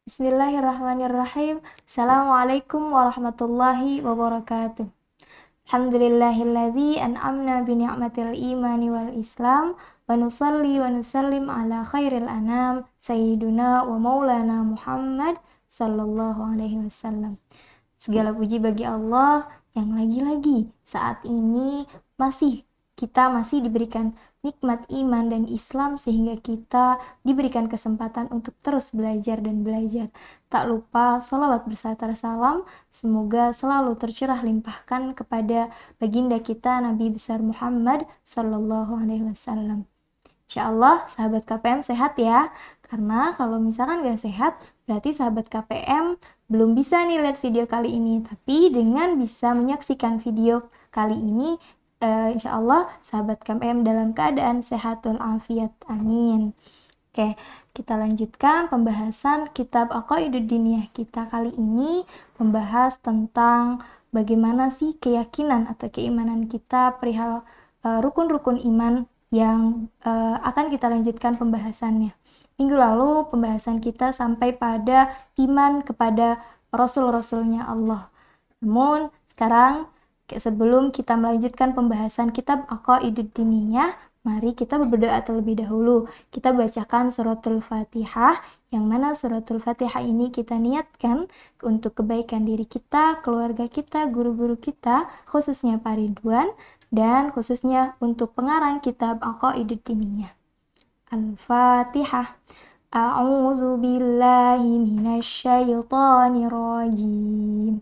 Bismillahirrahmanirrahim. Assalamualaikum warahmatullahi wabarakatuh. Alhamdulillahilladzi an'amna bi ni'matil imani wal islam wa nusalli wa nusallim ala khairil anam sayyiduna wa maulana Muhammad sallallahu alaihi wasallam. Segala puji bagi Allah yang lagi-lagi saat ini kita masih diberikan nikmat iman dan Islam sehingga kita diberikan kesempatan untuk terus belajar dan belajar. Tak lupa salawat berserta salam semoga selalu tercurah limpahkan kepada baginda kita Nabi besar Muhammad sallallahu alaihi wasallam. Insyaallah sahabat KPM sehat ya. Karena kalau misalkan gak sehat berarti sahabat KPM belum bisa nih lihat video kali ini. Tapi dengan bisa menyaksikan video kali ini insyaallah sahabat KPM dalam keadaan sehat walafiat. Amin. Oke, kita lanjutkan pembahasan kitab Aqaidud Diniyah kita kali ini membahas tentang bagaimana sih keyakinan atau keimanan kita perihal rukun-rukun iman yang akan kita lanjutkan pembahasannya. Minggu lalu pembahasan kita sampai pada iman kepada Rasul-Rasulnya Allah. Namun sekarang sebelum kita melanjutkan pembahasan kitab Aqaidud Diniyah, mari kita berdoa terlebih dahulu. Kita bacakan suratul Fatihah, yang mana suratul Fatihah ini kita niatkan untuk kebaikan diri kita, keluarga kita, guru-guru kita, khususnya Pak Ridwan, dan khususnya untuk pengarang kitab Aqaidud Diniyah. Al-Fatihah. A'udzu billahi minasyaitonir rajim.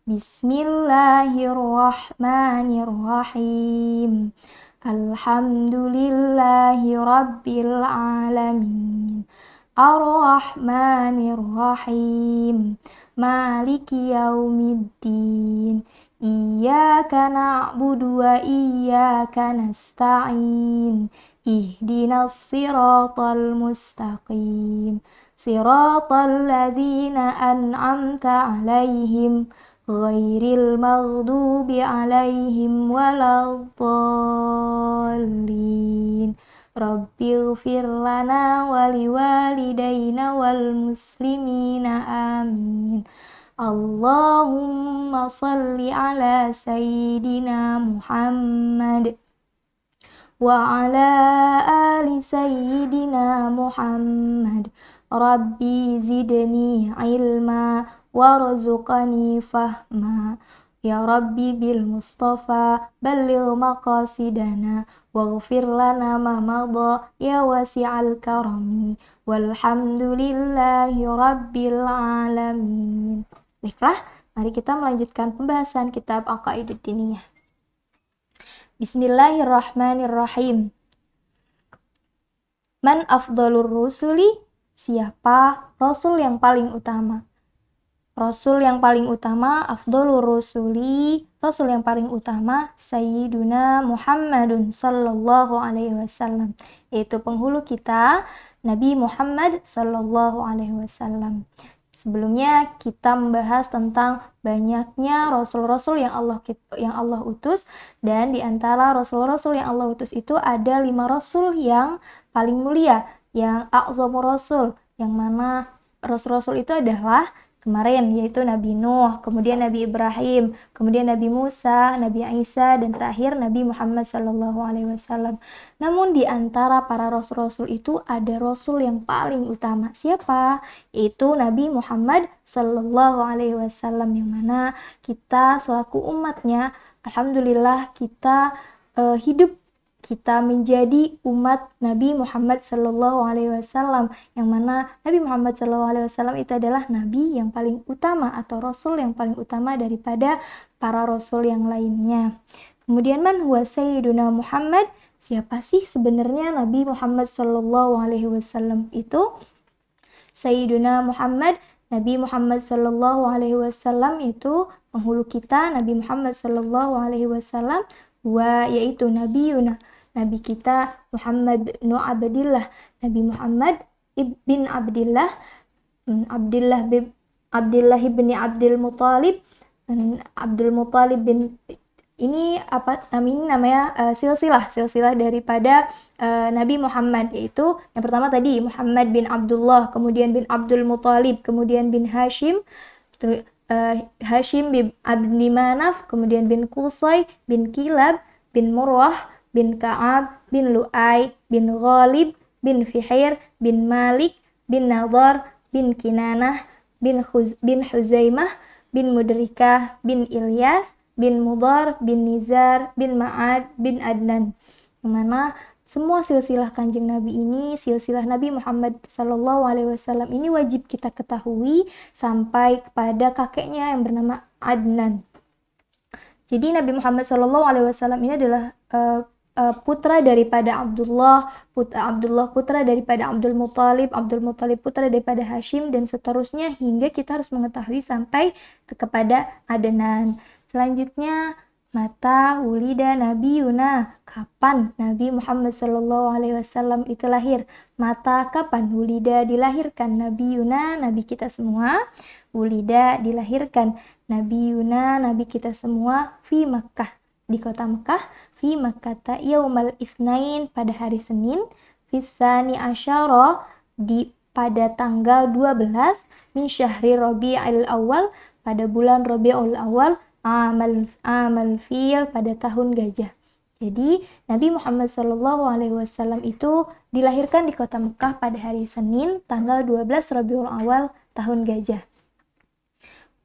Bismillahirrahmanirrahim. Alhamdulillahi rabbil alamin. Ar-Rahmanir-Rahim. Maliki yaumiddin. Iyyaka na'budu wa iyyaka nasta'in. Ihdinas siratal mustaqim. Siratal ladzina an'amta 'alaihim ghairil maghdubi 'alaihim waladdallin. Rabbighfir lana wa liwalidayna wal muslimina amin. Allahumma salli ala sayyidina Muhammad wa ala ali sayyidina Muhammad. Rabbi zidni ilma warzuqni fahma. Ya Rabbi bil Mustafa balligh maqasidana waghfir lana ma madha ya wasi'al karami walhamdulillahi rabbil alamin. Baiklah, mari kita melanjutkan pembahasan kitab Aqaidud Diniyah. Bismillahirrahmanirrahim. Man afdalur rusuli? Siapa rasul yang paling utama? Rasul yang paling utama, afdalur rusuli, rasul yang paling utama, Sayyiduna Muhammadun sallallahu alaihi wasallam, yaitu penghulu kita, Nabi Muhammad sallallahu alaihi wasallam. Sebelumnya kita membahas tentang banyaknya rasul-rasul yang Allah utus, dan di antara rasul-rasul yang Allah utus itu ada 5 rasul yang paling mulia, yang a'zamur rasul, yang mana rasul-rasul itu adalah kemarin yaitu Nabi Nuh, kemudian Nabi Ibrahim, kemudian Nabi Musa, Nabi Isa, dan terakhir Nabi Muhammad sallallahu alaihi wasallam. Namun di antara para rasul-rasul itu ada rasul yang paling utama. Siapa? Yaitu Nabi Muhammad sallallahu alaihi wasallam, yang mana kita selaku umatnya, alhamdulillah kita kita menjadi umat Nabi Muhammad sallallahu alaihi wasallam, yang mana Nabi Muhammad sallallahu alaihi wasallam itu adalah nabi yang paling utama atau rasul yang paling utama daripada para rasul yang lainnya. Kemudian man huwa sayyiduna Muhammad? Siapa sih sebenarnya Nabi Muhammad sallallahu alaihi wasallam itu? Sayyiduna Muhammad, Nabi Muhammad sallallahu alaihi wasallam itu penghulu kita, Nabi Muhammad sallallahu alaihi wasallam, yaitu Nabi kita Muhammad bin Abdillah, Nabi Muhammad bin Abdillah, Abdillah bin Abdul Muthalib bin Ini ini namanya silsilah daripada Nabi Muhammad, yaitu yang pertama tadi Muhammad bin Abdullah, kemudian bin Abdul Muthalib, kemudian bin Hashim, Hashim bin Abdi Manaf, kemudian bin Qusay, bin Kilab, bin Murrah, bin Ka'ab, bin Lu'ay, bin Ghalib, bin Fihair, bin Malik, bin Nadar, bin Kinanah, bin Huzaimah, bin Mudrikah, bin Ilyas, bin Mudar, bin Nizar, bin Ma'ad, bin Adnan. Yang mana semua silsilah kanjeng Nabi ini, silsilah Nabi Muhammad SAW ini wajib kita ketahui sampai kepada kakeknya yang bernama Adnan. Jadi Nabi Muhammad SAW ini adalah putra daripada Abdullah putra daripada Abdul Muthalib putra daripada Hashim, dan seterusnya hingga kita harus mengetahui sampai kepada Adnan. Selanjutnya, mata wulida nabiyuna, kapan Nabi Muhammad SAW itu lahir? Mata kapan wulida dilahirkan nabiyuna, nabi kita semua, wulida dilahirkan nabiyuna, nabi kita semua, fi Makkah, di kota Mekah, fi Makkah yaumal itsnain, pada hari Senin, fi tsani asyara, pada tanggal 12, min syahri Rabiul Awal, pada bulan Rabiul Awal, amal fil, pada tahun gajah. Jadi Nabi Muhammad SAW itu dilahirkan di kota Mekah pada hari Senin tanggal 12 Rabiul Awal tahun gajah.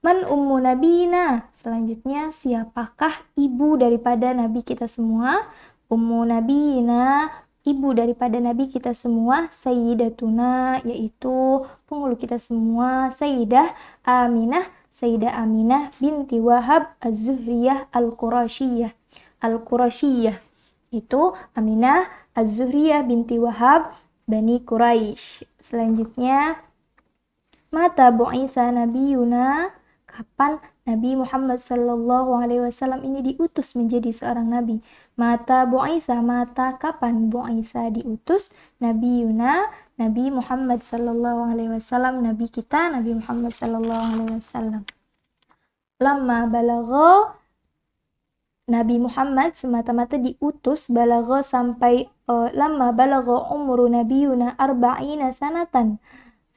Man ummu nabiyina, selanjutnya siapakah ibu daripada nabi kita semua? Ummu nabiyina, ibu daripada nabi kita semua, sayyidatuna, yaitu penghulu kita semua, Sayyidah Aminah binti Wahab Az-Zuhriyah Al-Qurasyiyah. Itu Aminah Az-Zuhriyah binti Wahab Bani Quraisy. Selanjutnya, mata bu'itsa nabiyuna, kapan Nabi Muhammad SAW ini diutus menjadi seorang nabi? Mata bu'itsa, mata kapan bu'itsa diutus? Nabiyuna, Nabi Muhammad SAW, nabi kita Nabi Muhammad SAW. Lama balagha, Nabi Muhammad semata-mata diutus, balagha sampai lama balagha umru nabiyuna arba'ina sanatan,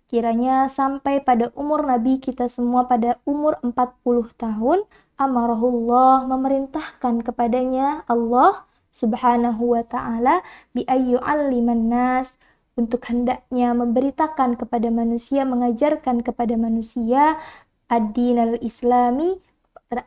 sekiranya sampai pada umur nabi kita semua pada umur 40 tahun, amarahullah, memerintahkan kepadanya Allah subhanahu wa ta'ala, bi ayyu'alliman nas, untuk hendaknya memberitakan kepada manusia, mengajarkan kepada manusia ad-din al-islami,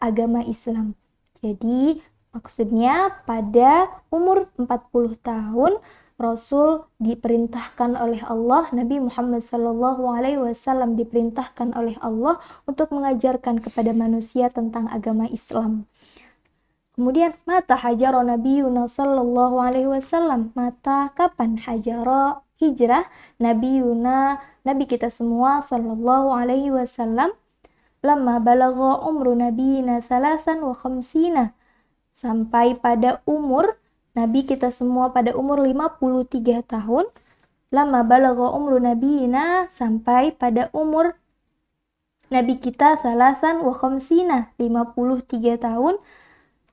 agama Islam. Jadi maksudnya pada umur 40 tahun Rasul diperintahkan oleh Allah, Nabi Muhammad SAW diperintahkan oleh Allah untuk mengajarkan kepada manusia tentang agama Islam. Kemudian mata hajara nabiyuna sallallahu alaihi wasallam, mata kapan hajara hijrah nabiyuna, nabi kita semua sallallahu alaihi wasallam, lama balagha umru nabiyina 53, sampai pada umur nabi kita semua pada umur 53 tahun, lama balagha umru nabiyina, sampai pada umur nabi kita 53 tahun,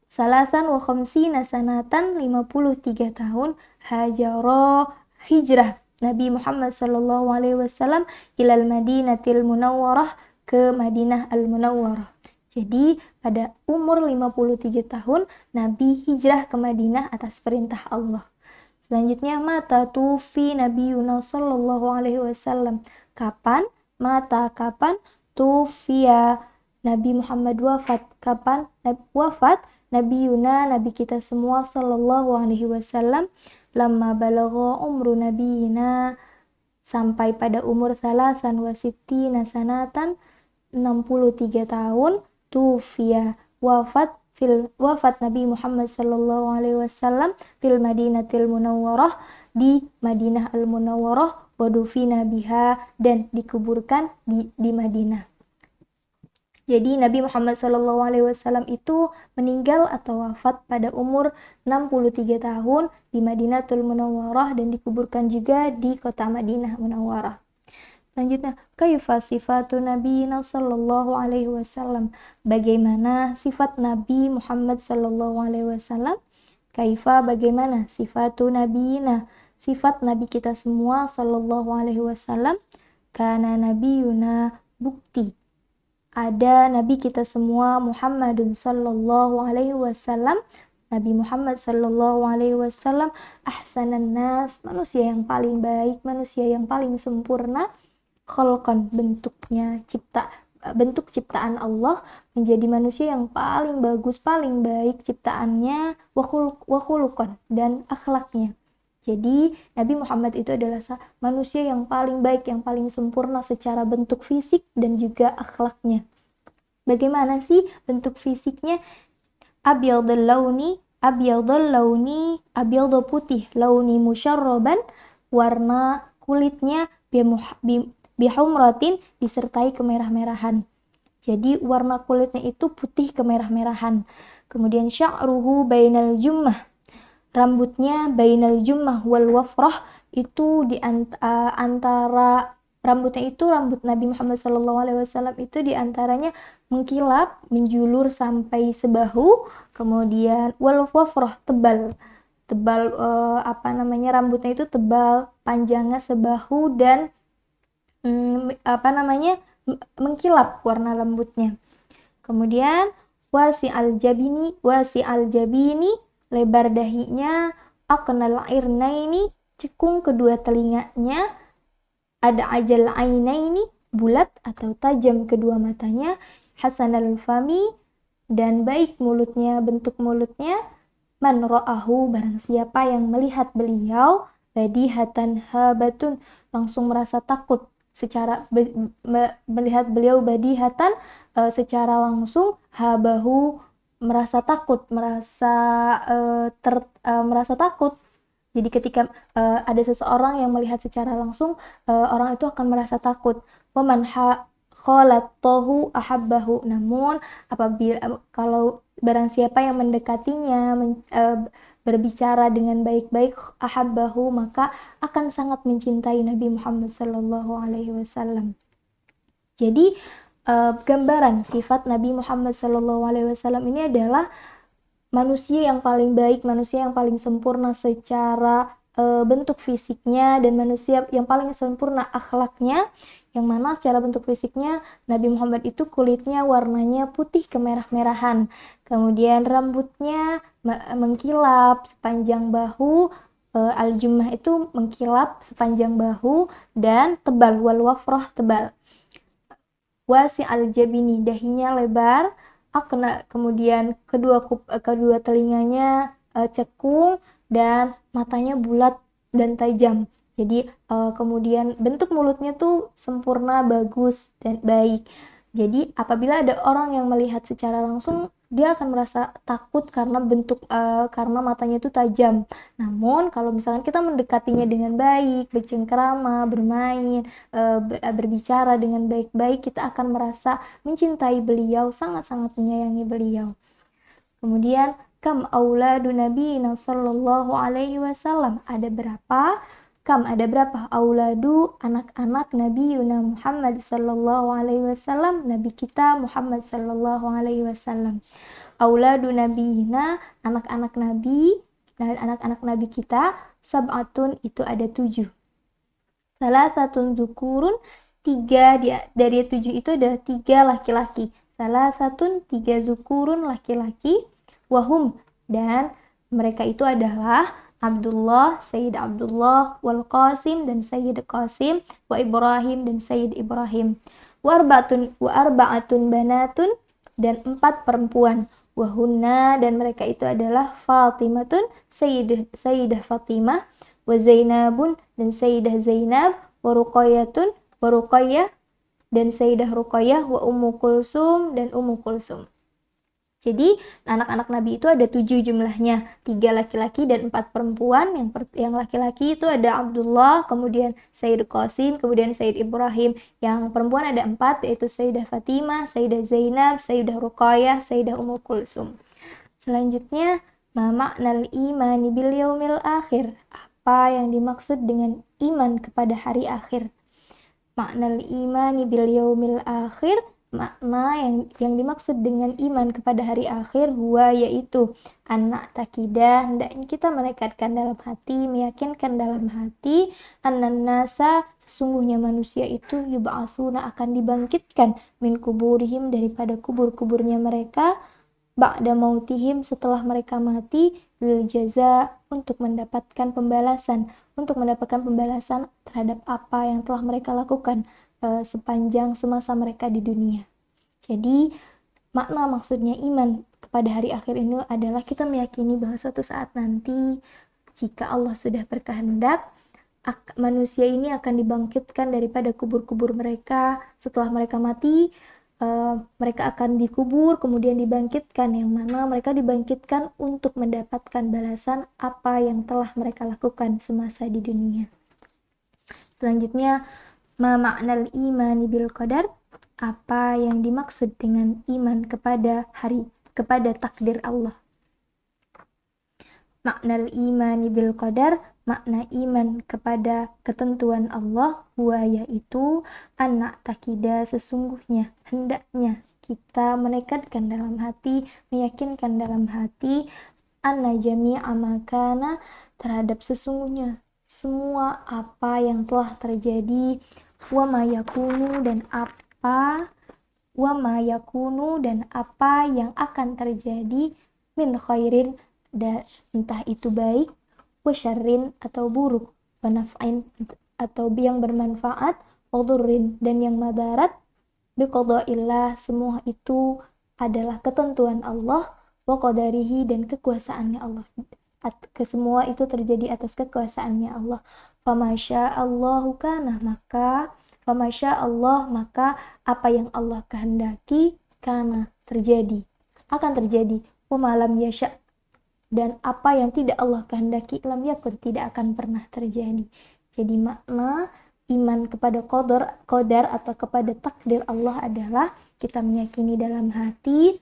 53 sanatan, 53 tahun, hajara hijrah Nabi Muhammad SAW ilal Madinatil Munawwarah, ke Madinah Al-Munawwarah. Jadi pada umur 53 tahun Nabi hijrah ke Madinah atas perintah Allah. Selanjutnya, mata tufi Nabiyuna sallallahu alaihi wasallam, kapan tufiya Nabi Muhammad wafat, kapan wafat Nabiyuna, nabi kita semua sallallahu alaihi wasallam, lamma balagha umru nabiyina, sampai pada umur 63 sanatan, 63 tahun, tufiya wafat Nabi Muhammad sallallahu alaihi wasallam fil Madinatil Munawwarah, di Madinah Al-Munawwarah, wadufina biha, dan dikuburkan di Madinah. Jadi Nabi Muhammad SAW itu meninggal atau wafat pada umur 63 tahun di Madinatul Munawwarah dan dikuburkan juga di kota Madinah Munawwarah. Selanjutnya, kaifa sifatu nabiyina sallallahu alaihi wasallam. Bagaimana sifat Nabi Muhammad sallallahu alaihi wasallam? Kaifa bagaimana sifatu nabiyina, sifat nabi kita semua sallallahu alaihi wasallam. Kana nabiyuna, bukti ada nabi kita semua Muhammadun sallallahu alaihi wasallam, Nabi Muhammad sallallahu alaihi wasallam, ahsanan nas, manusia yang paling baik, manusia yang paling sempurna, khalqan, bentuk ciptaan Allah, menjadi manusia yang paling bagus, paling baik ciptaannya, wa khuluqan, dan akhlaknya. Jadi Nabi Muhammad itu adalah manusia yang paling baik, yang paling sempurna secara bentuk fisik dan juga akhlaknya. Bagaimana sih bentuk fisiknya? Abyadul launi, abyadul putih, launi musyarraban, warna kulitnya bihumratin, disertai kemerah-merahan. Jadi warna kulitnya itu putih kemerah-merahan. Kemudian sya'ruhu bainal jummah, rambutnya bainal jummah wal wafrah, itu di antara rambutnya itu, rambut Nabi Muhammad SAW itu diantaranya mengkilap, menjulur sampai sebahu, kemudian wal wafrah, tebal rambutnya itu tebal, panjangnya sebahu, dan mengkilap warna rambutnya. Kemudian wasi al jabini, lebar dahinya, aqnal irnaini, cekung kedua telinganya, ada ajal ainaini, bulat atau tajam kedua matanya, hasanal fami, dan baik mulutnya, bentuk mulutnya, man ra'ahu, barang siapa yang melihat beliau, badihatan habatun, langsung merasa takut, secara melihat beliau badihatan, secara langsung, habahu, merasa takut, merasa takut. Jadi ketika ada seseorang yang melihat secara langsung, orang itu akan merasa takut. Waman khalatohu ahabbahu, namun apabila kalau barang siapa yang mendekatinya, berbicara dengan baik-baik, ahabbahu, maka akan sangat mencintai Nabi Muhammad sallallahu alaihi wasallam. Jadi gambaran sifat Nabi Muhammad sallallahu alaihi wasallam ini adalah manusia yang paling baik, manusia yang paling sempurna secara bentuk fisiknya, dan manusia yang paling sempurna akhlaknya, yang mana secara bentuk fisiknya Nabi Muhammad itu kulitnya warnanya putih kemerah-merahan, kemudian rambutnya mengkilap sepanjang bahu, al-jummah itu mengkilap sepanjang bahu, dan tebal, wal wafrah, tebal. Wasi al-jabini, dahinya lebar, akna, kemudian kedua telinganya cekung, dan matanya bulat dan tajam. Jadi kemudian bentuk mulutnya tuh sempurna, bagus, dan baik. Jadi apabila ada orang yang melihat secara langsung, dia akan merasa takut karena karena matanya itu tajam. Namun kalau misalkan kita mendekatinya dengan baik, bercengkrama, bermain, berbicara dengan baik-baik, kita akan merasa mencintai beliau, sangat-sangat menyayangi beliau. Kemudian kam auladu nabiyina sallallahu alaihi wasallam, ada berapa auladu, anak-anak Nabi Yuna Muhammad sallallahu alaihi wasallam, Nabi kita Muhammad sallallahu alaihi wasallam. Auladu nabiyina, anak-anak Nabi, dan anak-anak Nabi kita, sab'atun, itu ada 7. Salah satu zukurun, 3 dari 7 itu ada 3 laki-laki. Salah satu 3 zukurun, laki-laki, wahum, dan mereka itu adalah Abdullah, Sayyid Abdullah, wal Qasim, dan Sayyid Qasim, wa Ibrahim, dan Sayyid Ibrahim, wa arba'atun banatun, dan 4 perempuan, wahunna, dan mereka itu adalah Fatimatun, Sayyidah Fatimah, wa Zainabun, dan Sayyidah Zainab, wa Ruqayyatun, wa Ruqayyah, dan Sayyidah Ruqayyah, wa Ummu Kulsum, dan Ummu Kulsum. Jadi anak-anak Nabi itu ada 7 jumlahnya, 3 laki-laki dan 4 perempuan. Yang laki-laki itu ada Abdullah, kemudian Sayyid Qasim, kemudian Sayyid Ibrahim. Yang perempuan ada 4, yaitu Sayyidah Fatimah, Sayyidah Zainab, Sayyidah Ruqayyah, Sayyidah Ummu Kulsum. Selanjutnya, ma ma'nal imani bil yaumil akhir, apa yang dimaksud dengan iman kepada hari akhir? Makna imani bil yaumil akhir, makna yang dimaksud dengan iman kepada hari akhir huwa yaitu anak takidah, hendaknya kita menekadkan dalam hati, meyakinkan dalam hati, annan nasa, sesungguhnya manusia itu yub'atsuna, akan dibangkitkan, min kuburihim, daripada kubur-kuburnya mereka, ba'da mautihim, setelah mereka mati, lil jaza, untuk mendapatkan pembalasan terhadap apa yang telah mereka lakukan sepanjang semasa mereka di dunia. Jadi maksudnya iman kepada hari akhir ini adalah kita meyakini bahwa suatu saat nanti, jika Allah sudah berkehendak, manusia ini akan dibangkitkan daripada kubur-kubur mereka. Setelah mereka mati, mereka akan dikubur, kemudian dibangkitkan, yang mana mereka dibangkitkan untuk mendapatkan balasan apa yang telah mereka lakukan semasa di dunia. Selanjutnya, ma ma'nal imani bil qadar, apa yang dimaksud dengan iman kepada takdir Allah. Makna imani bil qadar, makna iman kepada ketentuan Allah, huwa yaitu anak takida, sesungguhnya, hendaknya kita menekadkan dalam hati, meyakinkan dalam hati, anna jami'a makana, terhadap sesungguhnya semua apa yang telah terjadi, wa ma yakunu, dan apa yang akan terjadi, min khairin, entah itu baik, wa syarrin, atau buruk, wa naf'in, atau yang bermanfaat, wa dhurrin, dan yang madarat, biqada'illah, semua itu adalah ketentuan Allah, wa qadarihi, dan kekuasaannya Allah. Kesemua itu terjadi atas kekuasaannya Allah. Famasya Allahu kana, maka apa yang Allah kehendaki, kana, akan terjadi. Wa malam yasha, dan apa yang tidak Allah kehendaki, lam yakun, tidak akan pernah terjadi. Jadi makna iman kepada qadar atau kepada takdir Allah adalah kita meyakini dalam hati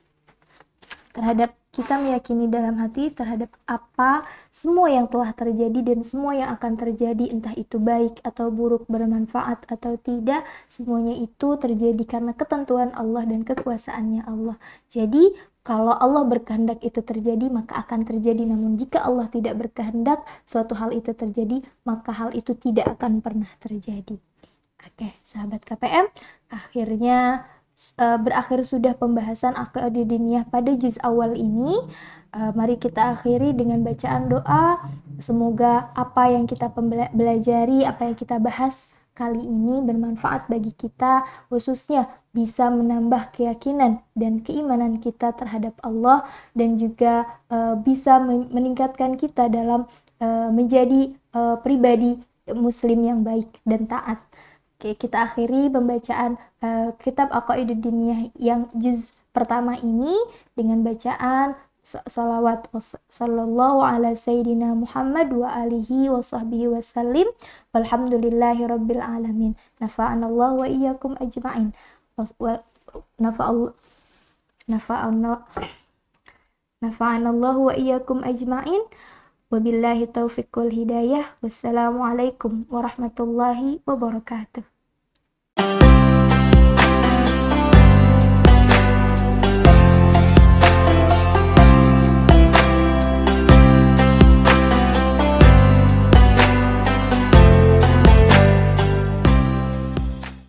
terhadap apa semua yang telah terjadi dan semua yang akan terjadi, entah itu baik atau buruk, bermanfaat atau tidak, semuanya itu terjadi karena ketentuan Allah dan kekuasaannya Allah. Jadi kalau Allah berkehendak itu terjadi, maka akan terjadi. Namun jika Allah tidak berkehendak suatu hal itu terjadi, maka hal itu tidak akan pernah terjadi. Oke, sahabat KPM, akhirnya berakhir sudah pembahasan Aqidah Diniyah pada juz awal ini. Mari kita akhiri dengan bacaan doa. Semoga apa yang kita pelajari, apa yang kita bahas kali ini bermanfaat bagi kita, khususnya bisa menambah keyakinan dan keimanan kita terhadap Allah, dan juga bisa meningkatkan kita dalam menjadi pribadi muslim yang baik dan taat. Oke, kita akhiri pembacaan kitab Aqaidah Diniyah yang juz pertama ini dengan bacaan salawat sallallahu ala sayyidina Muhammad wa alihi wa sahbihi wasallim, walhamdulillahi rabbil alamin, nafa'anallahu wa iyyakum ajma'in, nafa'anallahu wa iyyakum ajma'in, wabillahi taufiq wal hidayah, wassalamualaikum warahmatullahi wabarakatuh.